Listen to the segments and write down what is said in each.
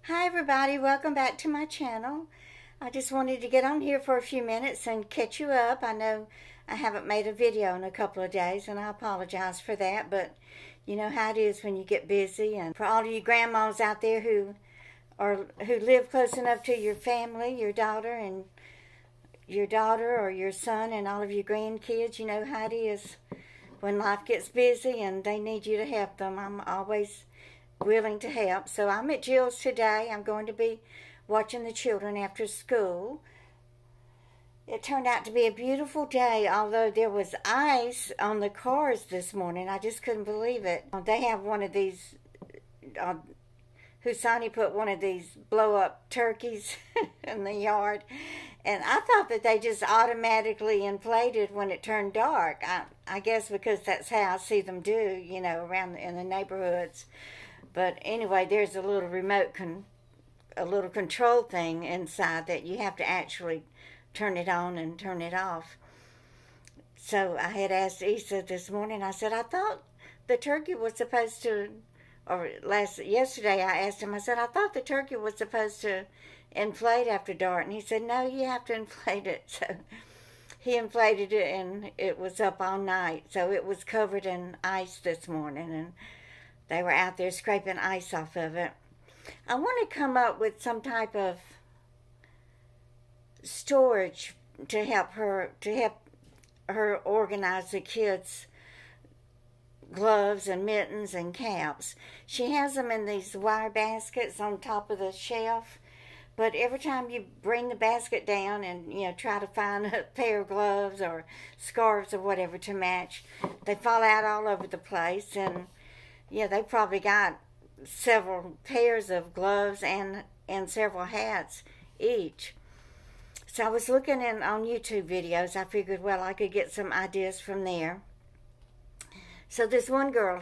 Hi everybody, welcome back to my channel. I just wanted to get on here for a few minutes and catch you up. I know I haven't made a video in a couple of days and I apologize for that, but you know how it is when you get busy. And for all of you grandmas out there who live close enough to your family, your daughter or your son and all of your grandkids, you know how it is when life gets busy and they need you to help them. I'm always willing to help. So I'm at Jill's today. I'm going to be watching the children after school. It turned out to be a beautiful day, although there was ice on the cars this morning. I just couldn't believe it. They have one of these, Husani put one of these blow-up turkeys in the yard, and I thought that they just automatically inflated when it turned dark. I guess because that's how I see them do, you know, around in the neighborhoods. But anyway, there's a little a little control thing inside that you have to actually turn it on and turn it off. So I had asked Issa this morning, I said, I thought the turkey was supposed to, yesterday I asked him, I said, I thought the turkey was supposed to inflate after dark. And he said, no, you have to inflate it. So he inflated it and it was up all night. So it was covered in ice this morning and they were out there scraping ice off of it. I want to come up with some type of storage to help her organize the kids' gloves and mittens and caps. She has them in these wire baskets on top of the shelf, but every time you bring the basket down and try to find a pair of gloves or scarves or whatever to match, they fall out all over the place. And yeah, they probably got several pairs of gloves and several hats each. So I was looking on YouTube videos. I figured, well, I could get some ideas from there. So this one girl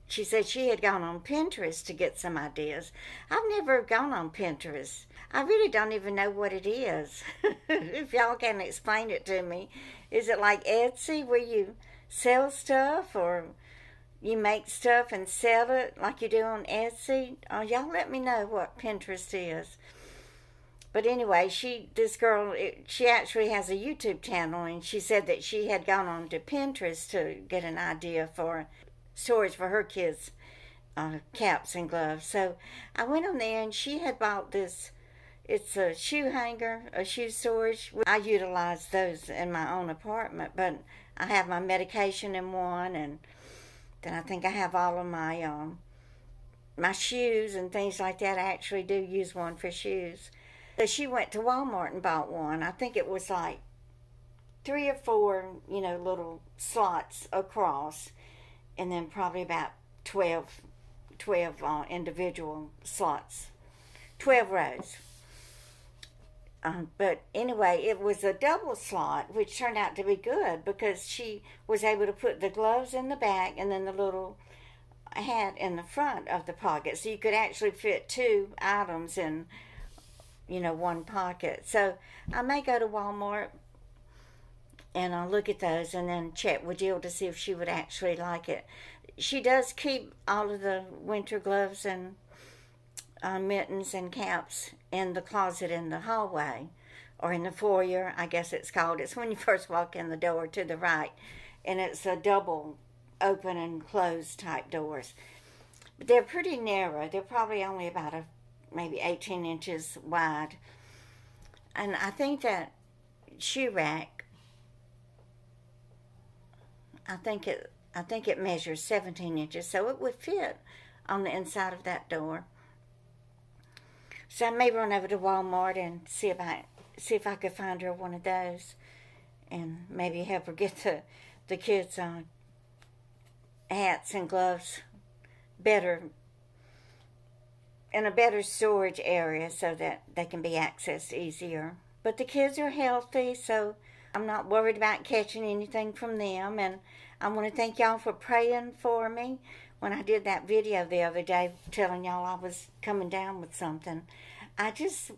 she said she had gone on Pinterest to get some ideas. I've never gone on Pinterest. I really don't even know what it is. If y'all can explain it to me. Is it like Etsy where you sell stuff, or you make stuff and sell it like you do on Etsy? Y'all let me know what Pinterest is. But anyway, this girl, she actually has a YouTube channel, and she said that she had gone on to Pinterest to get an idea for storage for her kids' caps and gloves. So I went on there, and she had bought this. It's a shoe hanger, a shoe storage. I utilize those in my own apartment, but I have my medication in one, and then I think I have all of my my shoes and things like that. I actually do use one for shoes. So she went to Walmart and bought one. I think it was like 3 or 4, little slots across, and then probably about 12 individual slots, 12 rows. But anyway, it was a double slot, which turned out to be good because she was able to put the gloves in the back and then the little hat in the front of the pocket. So you could actually fit 2 items in, one pocket. So I may go to Walmart and I'll look at those and then check with Jill to see if she would actually like it. She does keep all of the winter gloves and mittens and caps in the closet in the hallway, or in the foyer, I guess it's called. It's when you first walk in the door to the right, and it's a double open and close type doors. But they're pretty narrow. They're probably only about maybe 18 inches wide. And I think that shoe rack, I think it measures 17 inches, so it would fit on the inside of that door. So I may run over to Walmart and see if I could find her one of those, and maybe help her get the kids' hats and gloves in a better storage area so that they can be accessed easier. But the kids are healthy, so I'm not worried about catching anything from them. And I want to thank y'all for praying for me. When I did that video the other day telling y'all I was coming down with something, I just,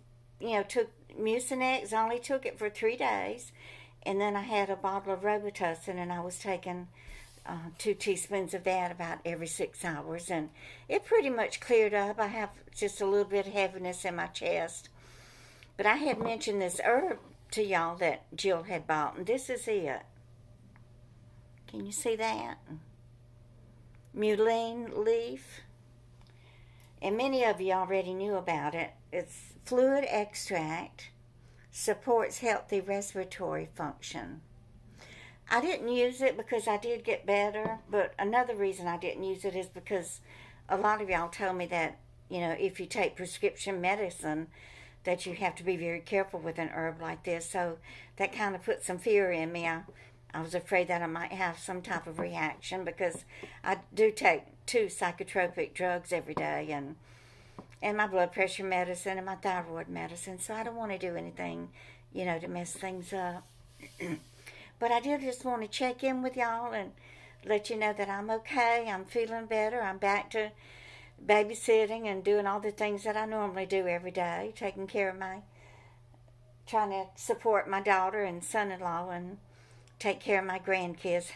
took Mucinex. I only took it for 3 days. And then I had a bottle of Robitussin, and I was taking 2 teaspoons of that about every 6 hours, and it pretty much cleared up. I have just a little bit of heaviness in my chest. But I had mentioned this herb to y'all that Jill had bought, and this is it. Can you see that? Mullein leaf. And many of you already knew about it. It's fluid extract, supports healthy respiratory function. I didn't use it because I did get better, but another reason I didn't use it is because a lot of y'all told me that, you know, if you take prescription medicine, that you have to be very careful with an herb like this. So that kind of put some fear in me. I was afraid that I might have some type of reaction because I do take 2 psychotropic drugs every day, and my blood pressure medicine and my thyroid medicine. So I don't want to do anything, you know, to mess things up. But I did just want to check in with y'all and let you know that I'm okay. I'm feeling better. I'm back to babysitting and doing all the things that I normally do every day, taking care of trying to support my daughter and son-in-law and take care of my grandkids.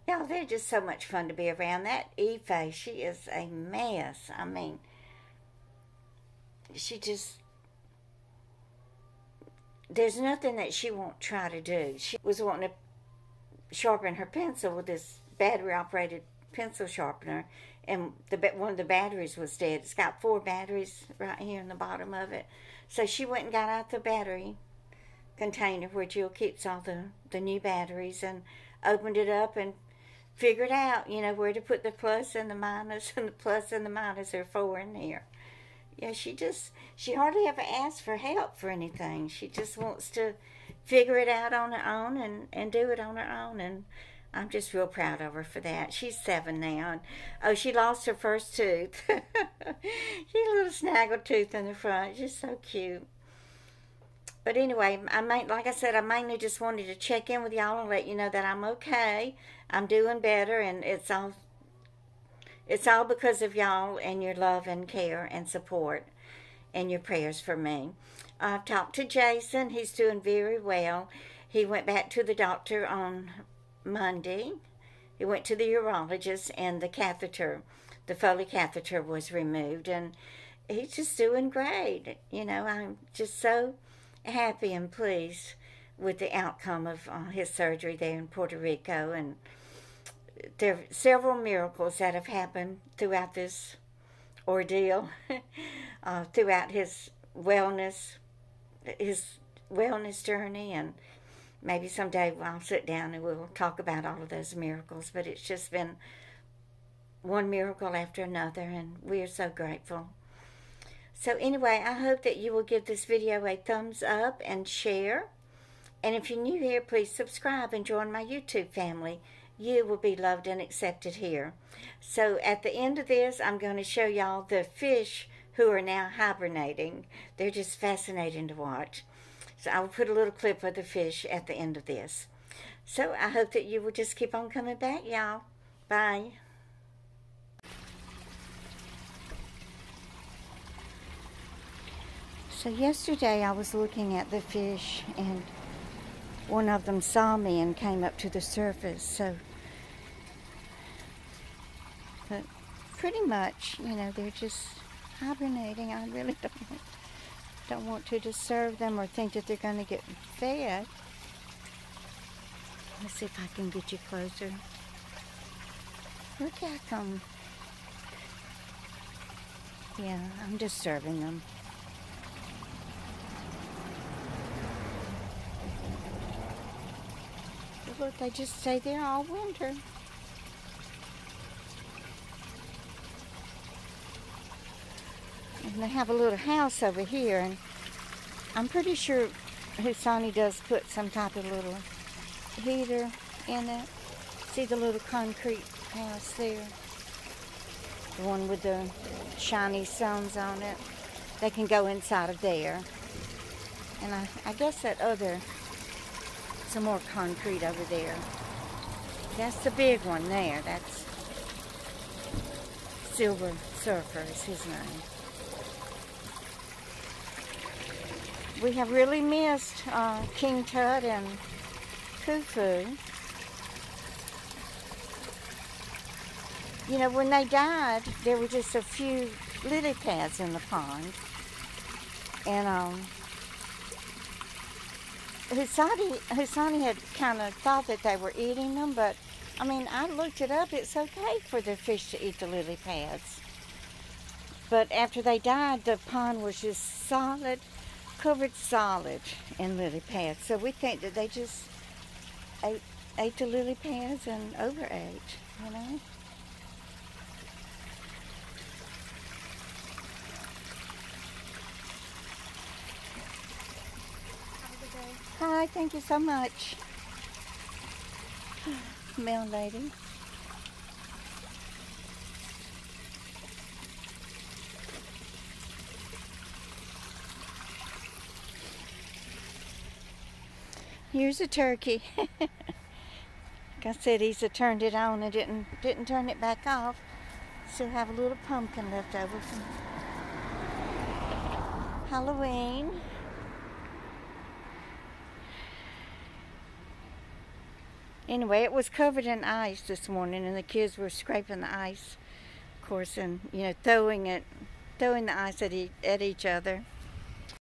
Y'all, they're just so much fun to be around. That Ife, she is a mess. I mean, she just, there's nothing that she won't try to do. She was wanting to sharpen her pencil with this battery-operated pencil sharpener, and one of the batteries was dead. It's got 4 batteries right here in the bottom of it. So she went and got out the battery container where Jill keeps all the new batteries, and opened it up and figured out, you know, where to put the plus and the minus, and the plus and the minus are 4 in here. Yeah, she hardly ever asks for help for anything. She just wants to figure it out on her own and do it on her own, and I'm just real proud of her for that. She's 7 now, and oh, she lost her first tooth. She's a little snaggle tooth in the front. She's so cute. But anyway, like I said, I mainly just wanted to check in with y'all and let you know that I'm okay. I'm doing better, and it's all because of y'all and your love and care and support and your prayers for me. I've talked to Jason. He's doing very well. He went back to the doctor on Monday. He went to the urologist, and the Foley catheter was removed, and he's just doing great. You know, I'm just so happy and pleased with the outcome of his surgery there in Puerto Rico. And there are several miracles that have happened throughout this ordeal, throughout his wellness journey, and maybe someday I'll sit down and we'll talk about all of those miracles. But it's just been one miracle after another, and we are so grateful. So anyway, I hope that you will give this video a thumbs up and share. And if you're new here, please subscribe and join my YouTube family. You will be loved and accepted here. So at the end of this, I'm going to show y'all the fish who are now hibernating. They're just fascinating to watch. So I will put a little clip of the fish at the end of this. So I hope that you will just keep on coming back, y'all. Bye. So yesterday I was looking at the fish, and one of them saw me and came up to the surface. But pretty much, you know, they're just hibernating. I really don't want to disturb them or think that they're going to get fed. Let's see if I can get you closer. Look at them. Yeah, I'm disturbing them. Look, they just stay there all winter. And they have a little house over here, and I'm pretty sure Husani does put some type of little heater in it. See the little concrete house there? The one with the shiny stones on it. They can go inside of there. And I guess that other, some more concrete over there. That's the big one there. That's Silver Surfer is his name. We have really missed King Tut and Khufu. You know, when they died, there were just a few lily pads in the pond. And Husani had kind of thought that they were eating them, but I mean, I looked it up. It's okay for the fish to eat the lily pads. But after they died, the pond was just solid, covered solid in lily pads. So we think that they just ate the lily pads and overate, you know. Hi, thank you so much. Mail lady. Here's a turkey. Like I said, he's turned it on and didn't turn it back off. Still have a little pumpkin left over from Halloween. Anyway, it was covered in ice this morning, and the kids were scraping the ice, of course, and throwing the ice at each other.